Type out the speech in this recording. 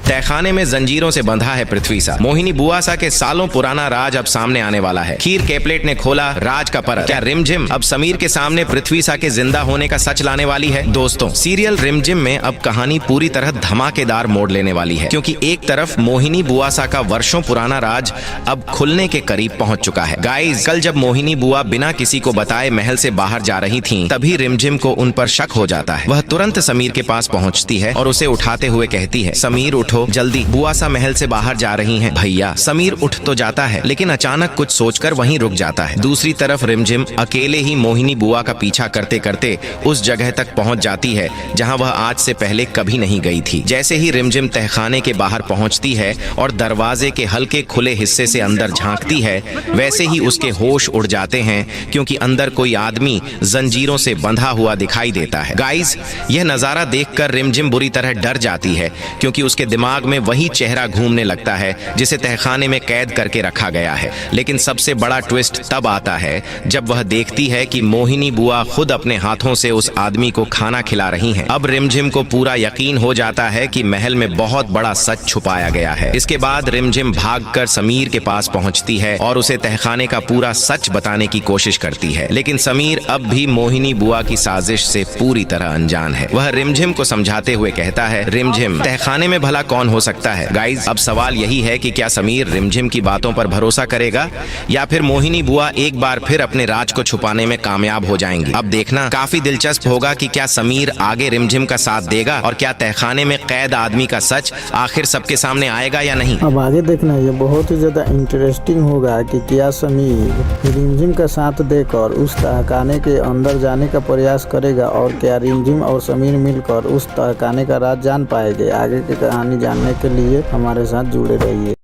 तहखाने में जंजीरों से बंधा है पृथ्वी सा। मोहिनी बुआ सा के सालों पुराना राज अब सामने आने वाला है। खीर कैपलेट ने खोला राज का परत। क्या रिमझिम अब समीर के सामने पृथ्वी सा के जिंदा होने का सच लाने वाली है? दोस्तों, सीरियल रिमझिम में अब कहानी पूरी तरह धमाकेदार मोड़ लेने वाली है, क्योंकि एक तरफ मोहिनी बुआ सा का वर्षों पुराना राज अब खुलने के करीब पहुंच चुका है। गाइस, कल जब मोहिनी बुआ बिना किसी को बताए महल से बाहर जा रही थीं, तभी रिमझिम को उन पर शक हो जाता है। वह तुरंत समीर के पास पहुंचती है और उसे उठाते हुए कहती है, समीर उठो जल्दी, बुआ सा महल से बाहर जा रही हैं। भैया। समीर उठ तो जाता है, लेकिन अचानक कुछ सोचकर वहीं रुक जाता है। दूसरी तरफ रिमझिम अकेले ही मोहिनी बुआ का पीछा करते करते उस जगह तक पहुंच जाती है जहां वह आज से पहले कभी नहीं गई थी। जैसे ही रिमझिम तहखाने के बाहर पहुंचती है और दरवाजे के हल्के खुले हिस्से से अंदर झांकती है, वैसे ही उसके होश उड़ जाते हैं, क्योंकि अंदर कोई आदमी जंजीरों से बंधा हुआ दिखाई देता है। गाइस, यह नजारा देखकर रिमझिम बुरी तरह डर जाती है, क्योंकि उसके दिमाग में वही चेहरा घूमने लगता है जिसे तहखाने में कैद करके रखा गया है। लेकिन सबसे बड़ा ट्विस्ट तब आता है जब वह देखती है कि मोहिनी बुआ खुद अपने हाथों से उस आदमी को खाना खिला रही हैं। अब रिमझिम को पूरा यकीन हो जाता है कि महल में बहुत बड़ा सच छुपाया गया है। इसके बाद रिमझिम भागकर समीर के पास पहुंचती है और उसे तहखाने का पूरा सच बताने की कोशिश करती है। लेकिन समीर अब भी मोहिनी बुआ की साजिश से पूरी तरह अनजान है। वह रिमझिम को समझाते हुए कहता है, रिमझिम, तहखाने में भला कौन हो सकता है? गाइस, अब सवाल यही है कि क्या समीर रिमझिम की बातों पर भरोसा करेगा या फिर मोहिनी बुआ एक बार फिर अपने राज को छुपाने में कामयाब हो जाएंगी। अब देखना काफी दिलचस्प होगा कि क्या समीर आगे रिमझिम का साथ देगा और क्या तहखाने में कैद आदमी का सच आखिर सबके सामने आएगा या नहीं। अब आगे देखना ये बहुत ही ज्यादा इंटरेस्टिंग होगा कि क्या समीर रिमझिम का साथ देकर उस तहखाने के अंदर जाने का प्रयास करेगा और क्या रिमझिम और समीर मिलकर उस तहखाने का राज जान पाएंगे। आगे की कहानी जानने के लिए हमारे साथ जुड़े रहिए।